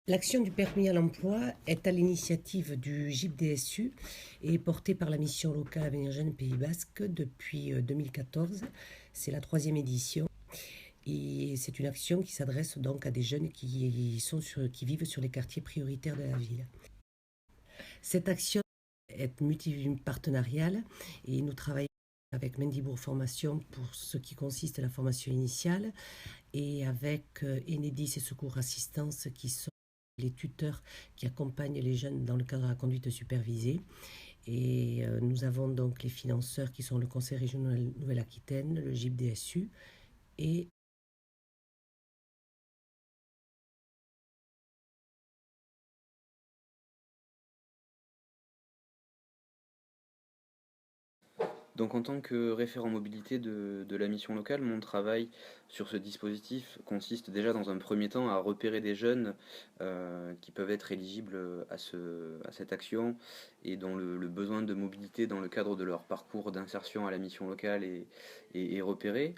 L'action du permis à l'emploi est à l'initiative du GIP-DSU et est portée par la mission locale Avenir Jeune Pays Basque depuis 2014. C'est la 3e édition et c'est une action qui s'adresse donc à des jeunes qui vivent sur les quartiers prioritaires de la ville. Cette action est multipartenariale et nous travaillons avec Mendibourg Formation pour ce qui consiste à la formation initiale et avec Enedis et Secours Assistance qui sont les tuteurs qui accompagnent les jeunes dans le cadre de la conduite supervisée. Et nous avons donc les financeurs qui sont le Conseil régional Nouvelle-Aquitaine, le GIP-DSU et Donc en tant que référent mobilité de la mission locale, mon travail sur ce dispositif consiste déjà dans un premier temps à repérer des jeunes qui peuvent être éligibles à cette action et dont le besoin de mobilité dans le cadre de leur parcours d'insertion à la mission locale est repéré.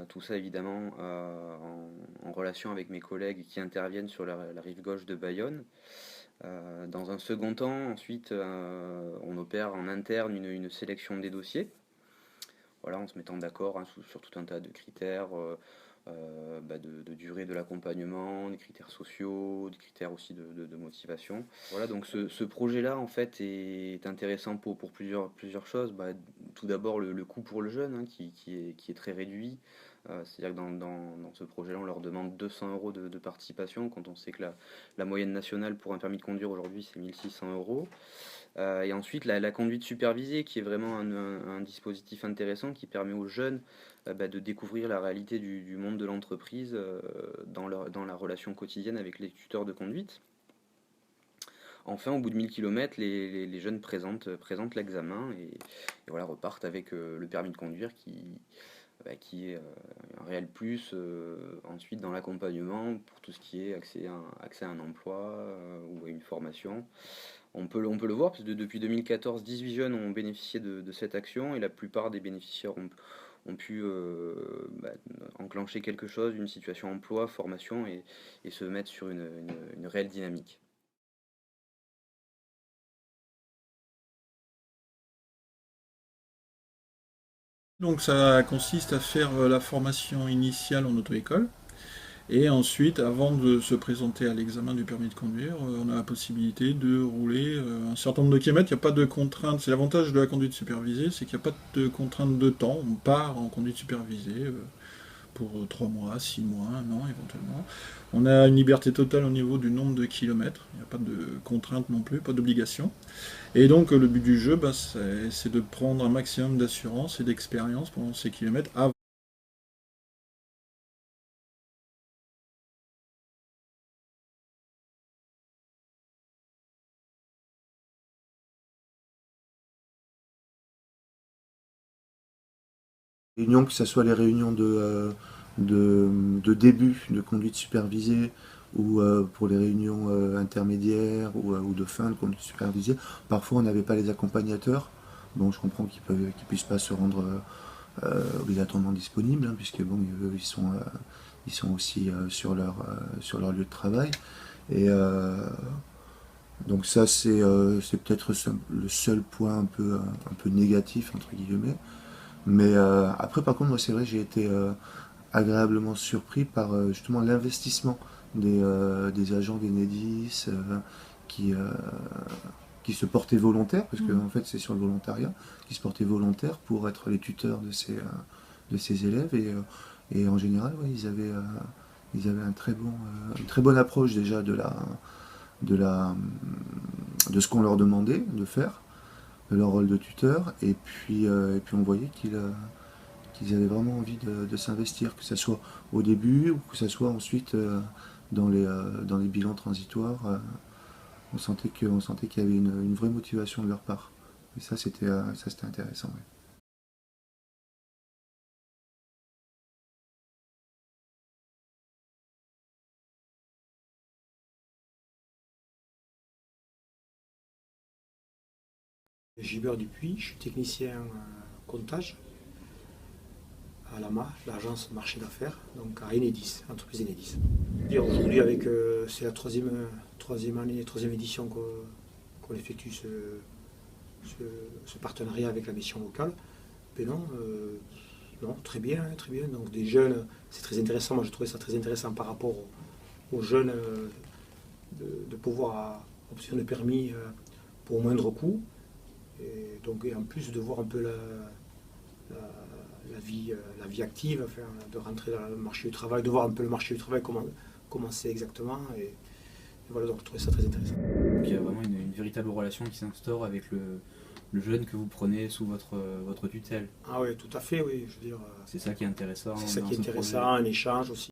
Tout ça évidemment en relation avec mes collègues qui interviennent sur la rive gauche de Bayonne. Dans un second temps, ensuite, on opère en interne une sélection des dossiers, voilà, en se mettant d'accord hein, sur tout un tas de critères, de durée de l'accompagnement, des critères sociaux, des critères aussi de motivation. Voilà, donc ce projet-là, en fait, est intéressant pour plusieurs choses. Tout d'abord, le coût pour le jeune, hein, qui est très réduit. C'est-à-dire que dans ce projet-là, on leur demande 200 euros de participation, quand on sait que la moyenne nationale pour un permis de conduire aujourd'hui, c'est 1600 euros. Et ensuite, la conduite supervisée, qui est vraiment un dispositif intéressant qui permet aux jeunes de découvrir la réalité du monde de l'entreprise dans la relation quotidienne avec les tuteurs de conduite. Enfin, au bout de 1000 km, les jeunes présentent l'examen et voilà, repartent avec le permis de conduire qui est un réel plus ensuite dans l'accompagnement pour tout ce qui est accès à un emploi ou à une formation. On peut le voir, parce que depuis 2014, 18 jeunes ont bénéficié de cette action et la plupart des bénéficiaires ont pu enclencher quelque chose, une situation emploi, formation et se mettre sur une réelle dynamique. Donc ça consiste à faire la formation initiale en auto-école. Et ensuite, avant de se présenter à l'examen du permis de conduire, on a la possibilité de rouler un certain nombre de kilomètres. Il n'y a pas de contrainte. C'est l'avantage de la conduite supervisée, c'est qu'il n'y a pas de contrainte de temps. On part en conduite supervisée pour 3 mois, 6 mois, un an éventuellement. On a une liberté totale au niveau du nombre de kilomètres. Il n'y a pas de contrainte non plus, pas d'obligation. Et donc le but du jeu, c'est de prendre un maximum d'assurance et d'expérience pendant ces kilomètres avant. Réunions, que ce soit les réunions de début de conduite supervisée ou pour les réunions intermédiaires ou de fin de conduite supervisée. Parfois, on n'avait pas les accompagnateurs. Bon, je comprends qu'ils puissent pas se rendre obligatoirement disponibles, hein, puisque bon, ils sont aussi sur leur lieu de travail. Et donc ça, c'est peut-être le seul point un peu négatif, entre guillemets. Mais après, par contre, moi, c'est vrai, j'ai été agréablement surpris par justement l'investissement des agents d'Enedis qui, euh, qui se portaient volontaires, parce qu'en fait, c'est sur le volontariat, qui se portaient volontaires pour être les tuteurs de ces élèves. Et en général, ouais, ils avaient une très bonne approche déjà de, la, de ce qu'on leur demandait de faire, de leur rôle de tuteur. Et puis on voyait qu'ils avaient vraiment envie de s'investir, que ce soit au début ou que ce soit ensuite dans les bilans transitoires. On sentait qu'il y avait une vraie motivation de leur part. Et ça, c'était intéressant. Ouais. Gilbert Dupuis, je suis technicien comptage. à l'AMA, l'agence marché d'affaires, donc à Enedis, entreprise Enedis. Aujourd'hui, c'est la troisième édition qu'on effectue ce partenariat avec la mission locale. Mais non, très bien, très bien. Donc des jeunes, c'est très intéressant. Moi, je trouvais ça très intéressant par rapport aux jeunes de pouvoir obtenir le permis pour moindre coût. Et en plus de voir un peu la vie active, enfin, de rentrer dans le marché du travail, de voir un peu le marché du travail, comment c'est exactement. Et voilà, donc je trouvais ça très intéressant. Donc il y a vraiment une véritable relation qui s'instaure avec le jeune que vous prenez sous votre tutelle. Ah oui, tout à fait, oui. Je veux dire, c'est ça qui est intéressant. C'est ça qui est intéressant, un échange aussi.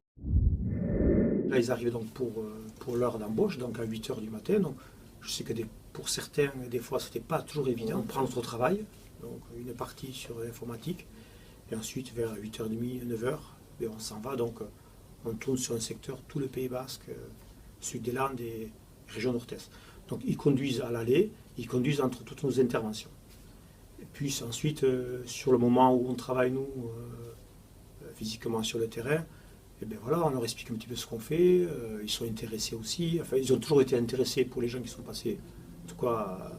Là, ils arrivent donc pour l'heure d'embauche, donc à 8h du matin. Donc, je sais que pour certains, des fois, c'était pas toujours évident. On prend notre travail, donc une partie sur l'informatique, et ensuite vers 8h30, 9h, et on s'en va. Donc, on tourne sur un secteur, tout le Pays Basque, Sud des Landes et région nord-est. Donc, ils conduisent à l'aller, ils conduisent entre toutes nos interventions. Et puis ensuite, sur le moment où on travaille, nous, physiquement sur le terrain, et bien voilà, on leur explique un petit peu ce qu'on fait, ils sont intéressés aussi, enfin ils ont toujours été intéressés pour les gens qui sont passés, en tout cas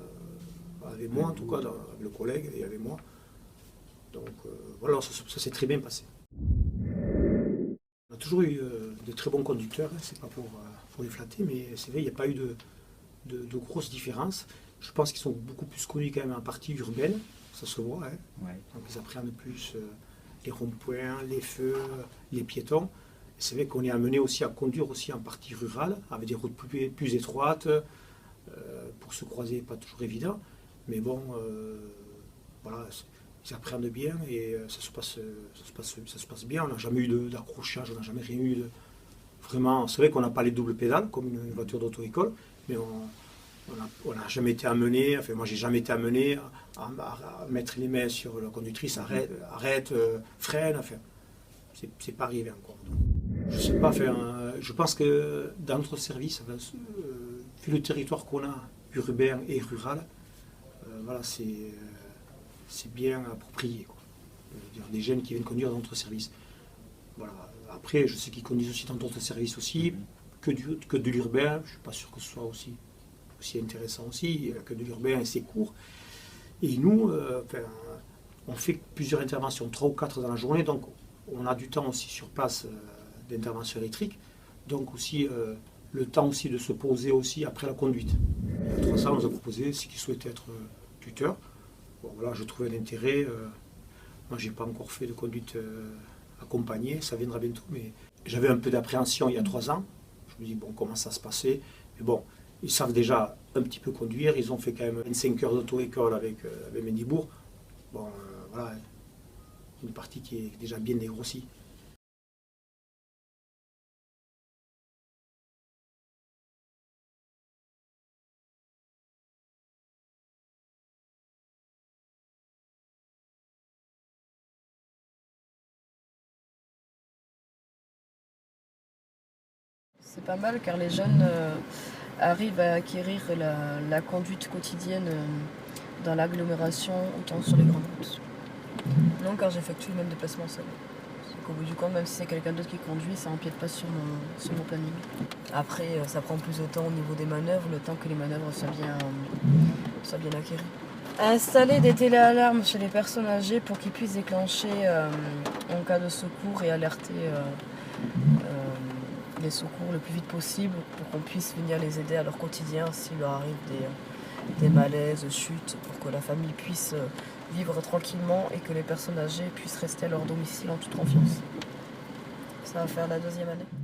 avec moi, en tout cas avec le collègue et avec moi. Donc voilà, ça s'est très bien passé. On a toujours eu de très bons conducteurs, hein, c'est pas pour les flatter, mais c'est vrai, il n'y a pas eu de grosses différences. Je pense qu'ils sont beaucoup plus connus quand même en partie urbaine, ça se voit. Hein. Ouais. Donc ils apprennent plus les ronds-points, les feux, les piétons. C'est vrai qu'on est amené aussi à conduire aussi en partie rurale, avec des routes plus étroites, pour se croiser, pas toujours évident. Mais bon, voilà, ils apprennent bien et ça se passe bien. On n'a jamais eu d'accrochage, on n'a jamais rien eu de... Vraiment, c'est vrai qu'on n'a pas les doubles pédales, comme une voiture d'auto-école, mais on n'a jamais été amené, enfin moi j'ai jamais été amené à mettre les mains sur la conductrice, arrête, freine, enfin, c'est pas arrivé encore. Donc, je sais pas, enfin, je pense que dans notre service, vu le territoire qu'on a, urbain et rural, voilà, c'est bien approprié, quoi. Des jeunes qui viennent conduire dans notre service. Voilà. Après, je sais qu'ils conduisent aussi dans d'autres services aussi, que de l'urbain, je suis pas sûr que ce soit aussi intéressant aussi, que de l'urbain et c'est court. Et nous, on fait plusieurs interventions, 3 ou 4 dans la journée, donc on a du temps aussi sur place d'intervention électrique, donc aussi le temps aussi de se poser aussi après la conduite. Et après ça, on nous a proposé ceux qui souhaitaient être tuteurs. Bon, voilà, je trouvais l'intérêt. Moi, j'ai pas encore fait de conduite accompagnée, ça viendra bientôt, mais j'avais un peu d'appréhension il y a 3 ans. Je me dis, bon, comment ça se passait? Mais bon, ils savent déjà un petit peu conduire, ils ont fait quand même 25 heures d'auto-école avec Mendibourg. Bon, voilà, une partie qui est déjà bien dégrossie. C'est pas mal car les jeunes arrivent à acquérir la conduite quotidienne dans l'agglomération autant sur les grandes routes. Non, car j'effectue le même déplacement seul. Au bout du compte, même si c'est quelqu'un d'autre qui conduit, ça empiète pas sur mon planning. Après, ça prend plus de temps au niveau des manœuvres, le temps que les manœuvres soient bien acquéries. Installer des téléalarmes chez les personnes âgées pour qu'ils puissent déclencher en cas de secours et alerter les secours le plus vite possible pour qu'on puisse venir les aider à leur quotidien s'il leur arrive des malaises, chutes, pour que la famille puisse vivre tranquillement et que les personnes âgées puissent rester à leur domicile en toute confiance. Ça va faire la 2e année.